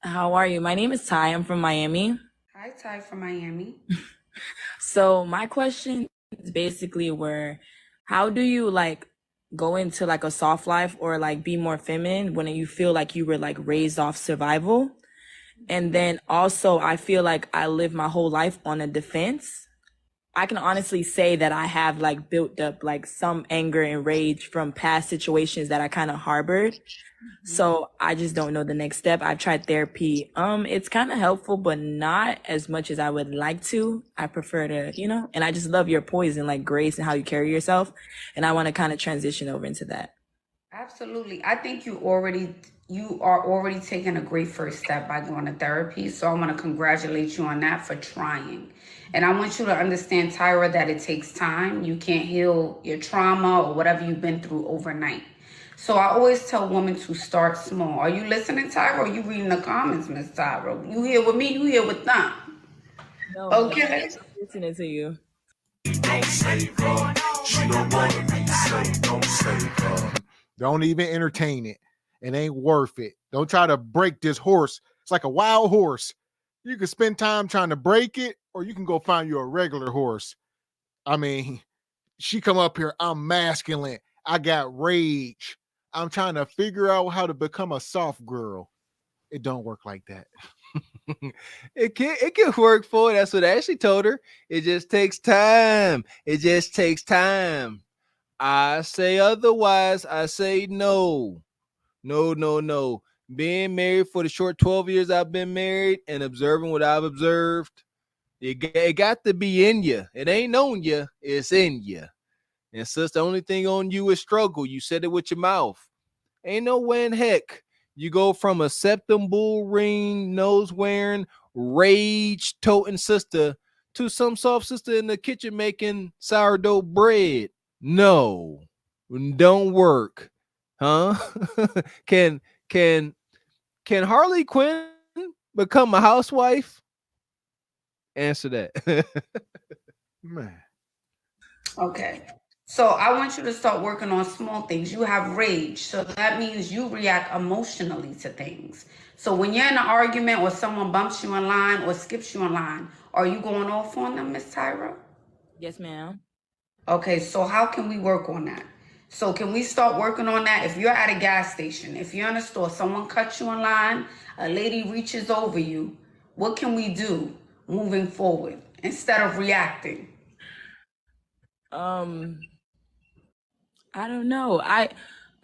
How are you? My name is Ty. I'm from Miami. Hi, Ty from Miami. So my question is basically where how do you like go into like a soft life or like be more feminine when you feel like you were like raised off survival? And then also I feel like I live my whole life on a defense. I can honestly say that I have like built up like some anger and rage from past situations that I kind of harbored. Mhm. So I just don't know the next step. I've tried therapy. It's kind of helpful, but not as much as I would like to. I prefer to, and I just love your poise and like grace and how you carry yourself. And I want to kind of transition over into that. Absolutely. I think you are already taking a great first step by going to therapy. So I want to congratulate you on that for trying. And I want you to understand, Tyra, that it takes time. You can't heal your trauma or whatever you've been through overnight. So I always tell women to start small. Are you listening, Tyra? Or are you reading the comments, Miss Tyra? You here with me, you here with them. No, Okay. I'm listening to you. Don't save her. She don't wanna be saved. Don't save her. Don't even entertain it. It ain't worth it. Don't try to break this horse. It's like a wild horse. You can spend time trying to break it, or you can go find you a regular horse. I mean, she come up here, I'm masculine. I got rage. I'm trying to figure out how to become a soft girl. It don't work like that. It can work for her. That's what Ashley told her. It just takes time. It just takes time. I say otherwise. I say no. No, no, no. Being married for the short 12 years I've been married and observing what I've observed, it got to be in you. It ain't on you, it's in you. And sis, the only thing on you is struggle. You said it with your mouth. Ain't no way in heck you go from a septum bull ring, nose wearing, rage toting sister to some soft sister in the kitchen making sourdough bread. No, don't work, huh? can can can Harley Quinn become a housewife? Answer that. Man. Okay. So I want you to start working on small things. You have rage. So that means you react emotionally to things. So when you're in an argument or someone bumps you in line or skips you in line, are you going off on them, Miss Tyra? Yes, ma'am. Okay, so how can we work on that? So can we start working on that? If you're at a gas station, if you're in a store, someone cuts you in line, a lady reaches over you, what can we do moving forward instead of reacting? Um, I don't know. I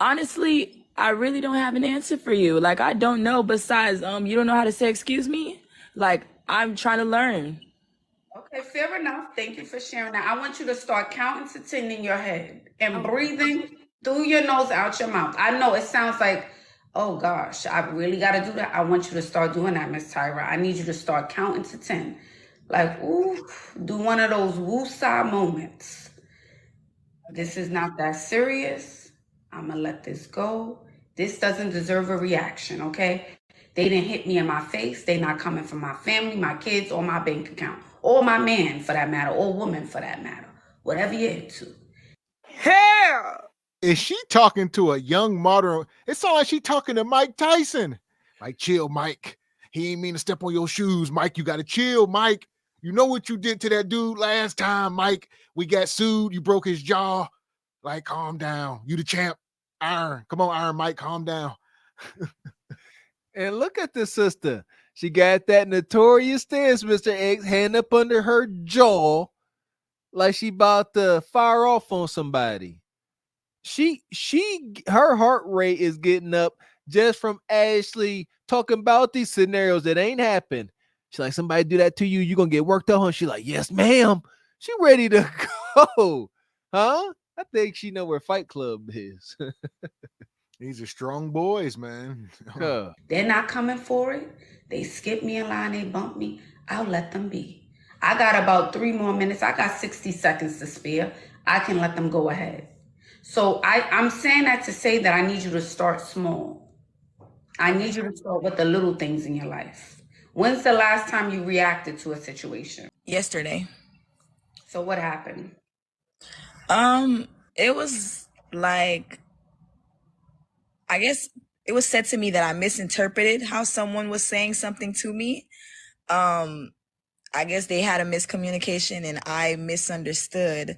honestly, I really don't have an answer for you. Like I don't know besides you don't know how to say excuse me? Like I'm trying to learn. Okay, fair enough. Thank you for sharing that. I want you to start counting to 10 in your head and Okay. breathing through your nose, out your mouth. I know it sounds like, oh gosh, I really got to do that. I want you to start doing that, Miss Tyra. I need you to start counting to 10. Like, ooh, do one of those woosah moments. This Okay. is not that serious. I'm going to let this go. This doesn't deserve a reaction, okay? They didn't hit me in my face. They not coming from my family, my kids, or my bank account, or my man for that matter, or woman for that matter. Whatever you're into. Hell, Is she talking to a young modern? It sounds like she talking to Mike Tyson. Like, chill, Mike. He ain't mean to step on your shoes, Mike. You got to chill, Mike. You know what you did to that dude last time, Mike. We got sued. You broke his jaw. Like, calm down. You the champ. Iron. Come on, Iron Mike. Calm down. and look at this sister. She got that notorious stance, Mr. X, hand up under her jaw, like she about to fire off on somebody. Her heart rate is getting up just from Ashley talking about these scenarios that ain't happened. She's like, somebody do that to you, you gonna get worked up. And she's like, yes, ma'am. She ready to go, huh? I think she know where Fight Club is. These are strong boys, man. Huh. They're not coming for it. They skip me in line, they bump me. I'll let them be. I got about 3 more minutes. I got 60 seconds to spare. I can let them go ahead. So I'm saying that to say that I need you to start small. I need you to start with the little things in your life. When's the last time you reacted to a situation? Yesterday. So what happened? Um, it was like I guess it was said to me that I misinterpreted how someone was saying something to me. Um, I guess they had a miscommunication and I misunderstood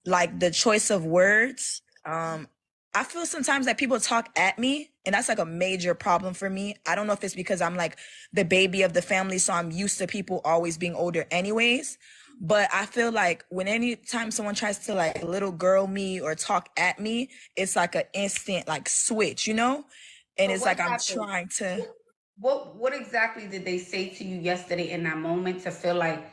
like the choice of words. I feel sometimes that people talk at me, and that's like a major problem for me. I don't know if it's because I'm like the baby of the family, so I'm used to people always being older anyways. But I feel like when anytime someone tries to like little girl me or talk at me, it's like an instant like switch, you know? And So it's what like I'm happened? trying to What exactly did they say to you yesterday in that moment to feel like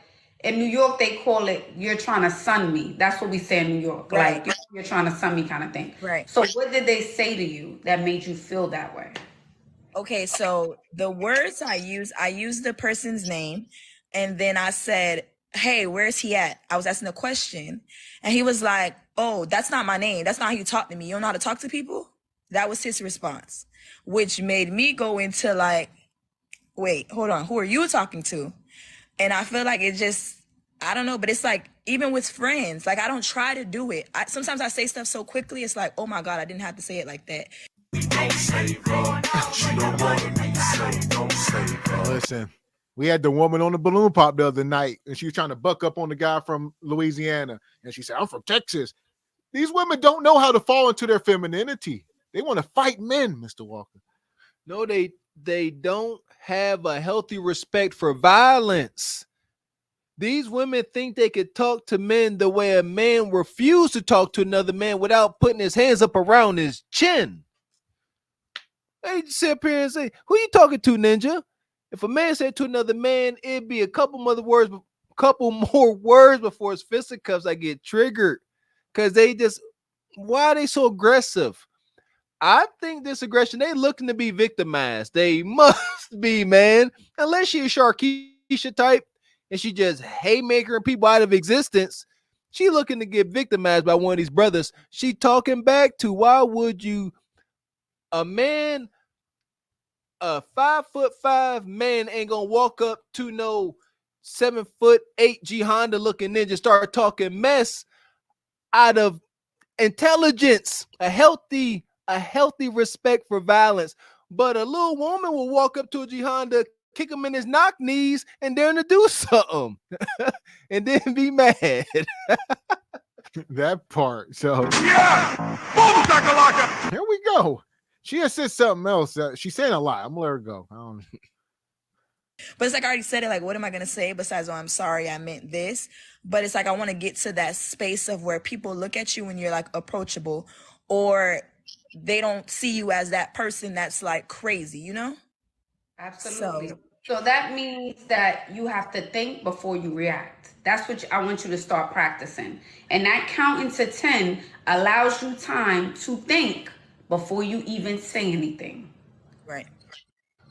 in New York they call it you're trying to sun me. That's what we say in New York. right, Like you're trying to sun me kind of thing. right. So what did they say to you that made you feel that way? Okay, so the words I used the person's name, and then I said, "Hey, where's he at?" I was asking a question, and he was like, "Oh, that's not my name. That's not how you talk to me. You don't know how to talk to people." That was his response, which made me go into like, "Wait, hold on. Who are you talking to?" And I feel like it just, I don't know, but it's like even with friends, like I don't try to do it. Sometimes I say stuff so quickly, it's like, "Oh my God, I didn't have to say it like that." Don't save her. She don't wanna be saved. Don't save her. Listen, we had the woman on the balloon pop the other night, and she was trying to buck up on the guy from Louisiana, and she said, "I'm from Texas." These women don't know how to fall into their femininity. They want to fight men, Mr. Walker. No, they don't have a healthy respect for violence. These women think they could talk to men the way a man refused to talk to another man without putting his hands up around his chin. They just sit up here and say, "Who you talking to, ninja?" If a man said to another man, it'd be a couple more words before his fisticuffs I get triggered. Cause they just, why are they so aggressive? I think this aggression, they looking to be victimized. They must be, man. Unless she a Sharkeisha type and she just haymakering people out of existence. She looking to get victimized by one of these brothers. She talking back to, why would you, a man, a 5'5" man ain't gonna walk up to no 7'8" G Honda looking ninja, start talking mess out of intelligence, a healthy respect for violence. But a little woman will walk up to a G Honda, kick him in his knock knees, and dare him to do something, and then be mad. That part. So Yeah! Boom shakalaka! here we go. She has said something else. She's saying a lot. I'm gonna let her go. I don't. But it's like I already said it. Like, what am I gonna say besides, "Oh, I'm sorry, I meant this"? But it's like I want to get to that space of where people look at you when you're like approachable, or they don't see you as that person that's like crazy, you know? Absolutely. So So that means that you have to think before you react. That's what I want you to start practicing. And that counting to 10 allows you time to think before you even say anything. right,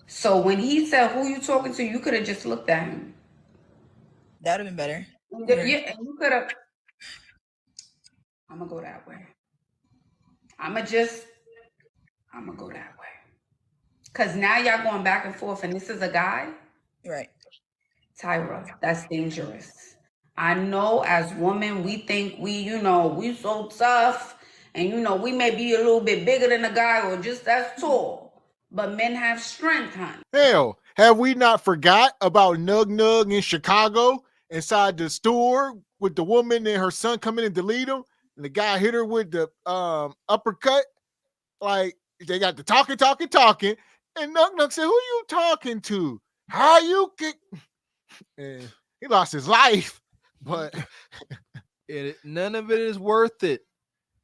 So when he said, "Who you talking to?" you could have just looked at him. that would have been better. Yeah, Right, and you could have. I'm gonna go that way. I'm gonna just. I'm gonna go that way. Cause now y'all going back and forth, and this is a guy. right. Tyra, that's dangerous. I know as women, we think we so tough, and we may be a little bit bigger than a guy or just as tall. But men have strength, honey. Hell, have we not forgot about Nug Nug in Chicago inside the store with the woman and her son coming and delete him, and the guy hit her with the uppercut? Like they got the talking, and Nug Nug said, "Who you talking to? How you get?" And he lost his life, but None of it is worth it.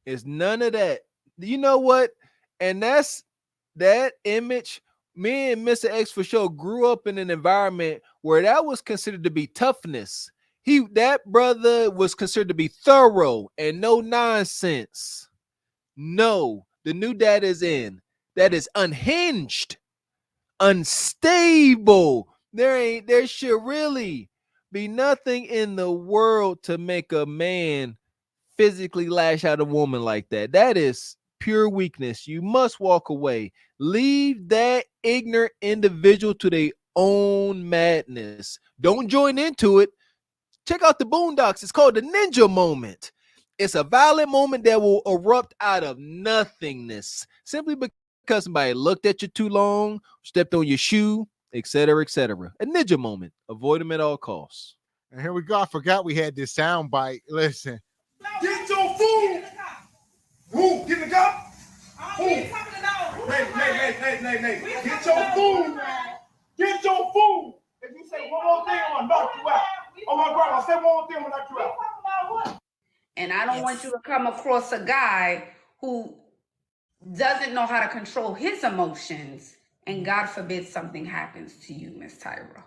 It's none of that. You know what? And that's that image. Me and Mr. X for sure grew up in an environment where that was considered to be toughness. That brother was considered to be thorough and no nonsense. No, the new dad is in. That is unhinged, unstable. There should really be nothing in the world to make a man physically lash out a woman like that. That is pure weakness. You must walk away. Leave that ignorant individual to their own madness. Don't join into it. Check out the Boondocks. It's called the Ninja Moment. It's a violent moment that will erupt out of nothingness simply because because somebody looked at you too long, stepped on your shoe, etc., etc. A ninja moment. Avoid them at all costs. And here we go. I forgot we had this sound bite. Listen. Get your food. Who? Get the cop? Who? Nay. Get your food. Get your food. If you say one more thing, I'm gonna knock you out. Oh my grandma, say one more thing, I'm gonna knock you out. And I don't want you to come across a guy who doesn't know how to control his emotions, and God forbid something happens to you, Miss Tyra.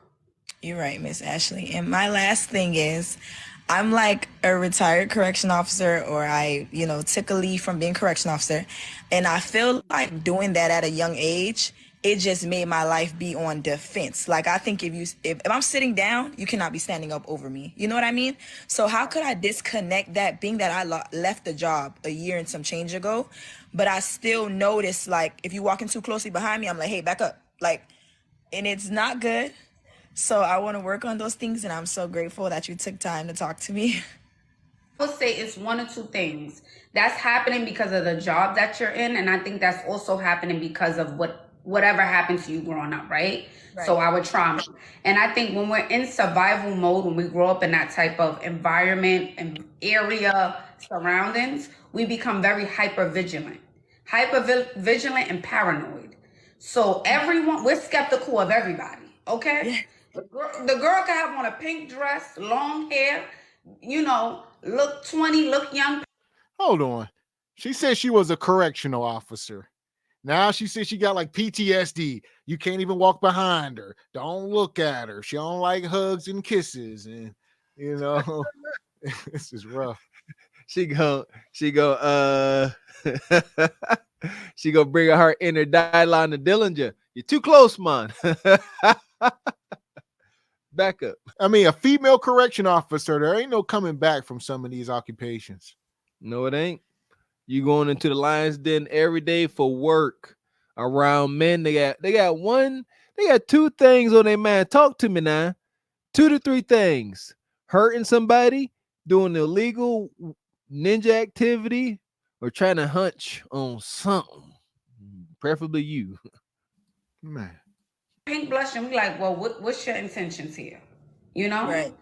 You're right, Miss Ashley. And my last thing is, I'm like a retired correction officer, or I, took a leave from being correction officer. And I feel like doing that at a young age, it just made my life be on defense. Like, I think if I'm sitting down, you cannot be standing up over me. You know what I mean? So how could I disconnect that, being that I left the job a year and some change ago, but I still notice, like, if you're walking too closely behind me, I'm like, hey, back up. Like, and it's not good. So I want to work on those things, and I'm so grateful that you took time to talk to me. I would say it's one or two things. That's happening because of the job that you're in, and I think that's also happening because of whatever happened to you growing up, right? So our trauma. And I think when we're in survival mode, when we grow up in that type of environment and area surroundings, we become very hyper vigilant and paranoid. So we're skeptical of everybody, okay? The girl can have on a pink dress, long hair, look 20, look young. Hold on. She said she was a correctional officer. Now she says she got like PTSD. You can't even walk behind her. Don't look at her. She don't like hugs and kisses. And this is rough. She go she go bring her inner Dylan to Dillinger. You're too close, man. Back up. I mean, a female correction officer, there ain't no coming back from some of these occupations. No, it ain't. You going into the lion's den every day for work around men. They got two things on their mind. Talk to me now. 2 to 3 things. Hurting somebody, doing illegal ninja activity, or trying to hunch on something. Preferably you. Man. Pink blush, and we like, well, what's your intentions here? Right.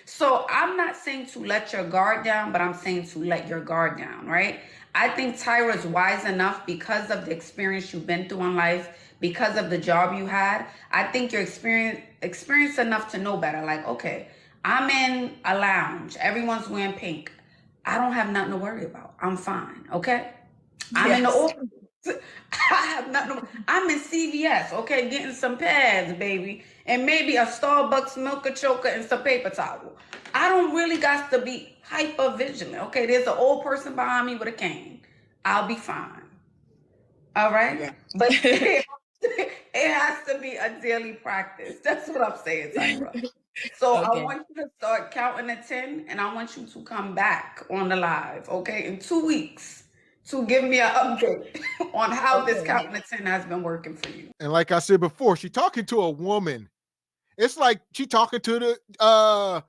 So I'm not saying to let your guard down, but I'm saying to let your guard down, right? I think Tyra's wise enough because of the experience you've been through in life, because of the job you had. I think you're experienced enough to know better. Like, okay, I'm in a lounge. Everyone's wearing pink. I don't have nothing to worry about. I'm fine, okay? I'm in the office. I have nothing. I'm in CVS, okay, getting some pads, baby, and maybe a Starbucks milk choker and some paper towel. I don't really got to be hyper vigilant, okay? There's an old person behind me with a cane. I'll be fine. All right? Yeah. But it has to be a daily practice. That's what I'm saying, Tyra. So okay. I want you to start counting to 10, and I want you to come back on the live, okay, in 2 weeks, to give me an update on how this counting to 10 has been working for you. And like I said before, she talking to a woman. It's like she talking to the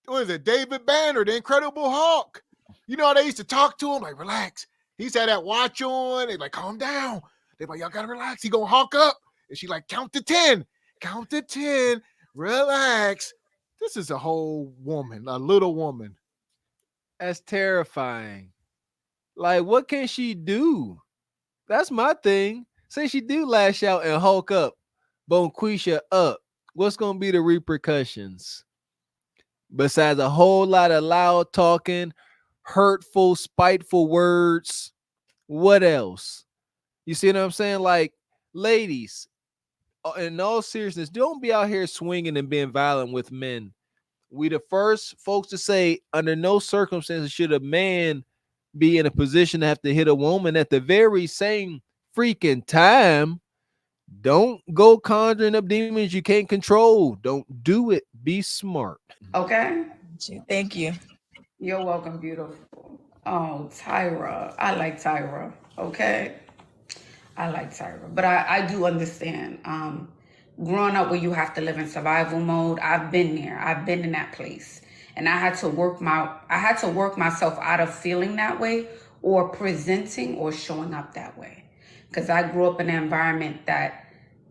what is it, David Banner, the Incredible Hulk. You know how they used to talk to him, like, relax. He's had that watch on. They like, calm down. They like, y'all gotta relax. He gonna honk up. And she like, count to 10. Count to 10. Relax. This is a whole woman, a little woman. That's terrifying. Like, what can she do? That's my thing. Say she do lash out and hulk up, Bonquisha up. What's going to be the repercussions? Besides a whole lot of loud talking, hurtful, spiteful words, what else? You see what I'm saying? Like, ladies, in all seriousness, don't be out here swinging and being violent with men. We the first folks to say, under no circumstances should a man be in a position to have to hit a woman at the very same freaking time. Don't go conjuring up demons you can't control. Don't do it. Be smart. Okay. Thank you. You're welcome, beautiful. Oh, Tyra. I like Tyra. Okay. I like Tyra. But I do understand. Growing up where you have to live in survival mode, I've been there. I've been in that place. And I had to work myself out of feeling that way or presenting or showing up that way. Because I grew up in an environment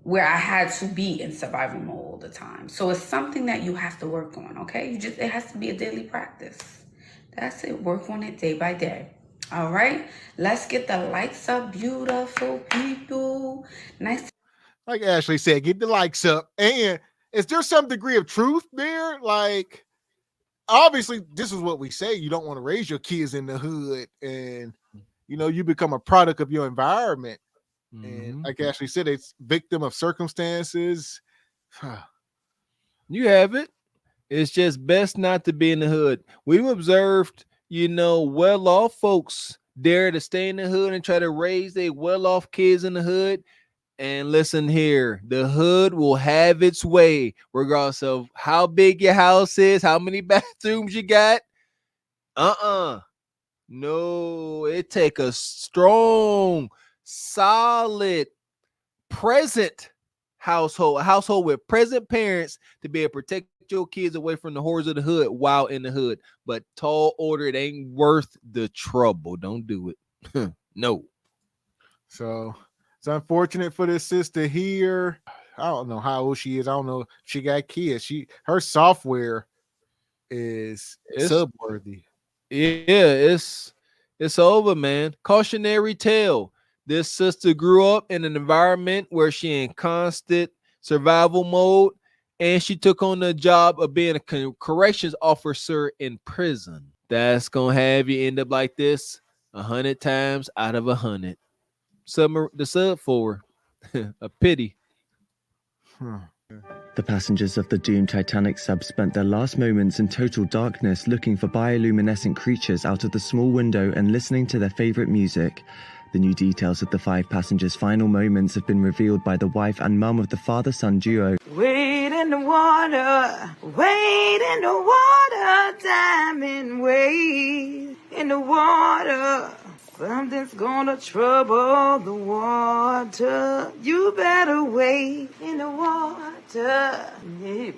where I had to be in survival mode all the time. So it's something that you have to work on, okay? It has to be a daily practice. That's it. Work on it day by day. All right. Let's get the likes up, beautiful people. Nice. Like Ashley said, get the likes up. And is there some degree of truth there? Like, obviously, this is what we say. You don't want to raise your kids in the hood, and you become a product of your environment. And like Ashley said, it's victim of circumstances. You have it. It's just best not to be in the hood. We've observed, well-off folks dare to stay in the hood and try to raise their well-off kids in the hood. And listen here, the hood will have its way, regardless of how big your house is, how many bathrooms you got. No, it take a strong, solid, present household, a household with present parents to be able to protect your kids away from the horrors of the hood while in the hood. But tall order, it ain't worth the trouble. Don't do it. No. So it's unfortunate for this sister here. I don't know how old she is. I don't know if she got kids. Her software is subworthy. Yeah, it's over, man. Cautionary tale. This sister grew up in an environment where she in constant survival mode, and she took on the job of being a corrections officer in prison. That's gonna have you end up like this 100 times out of 100. The sub for a pity. The passengers of the doomed Titanic sub spent their last moments in total darkness looking for bioluminescent creatures out of the small window and listening to their favorite music. The new details of the 5 passengers' final moments have been revealed by the wife and mum of the father-son duo. Wade in the water, diamond, wade in the water. Something's gonna trouble the water. You better wade in the water. Yeah, man.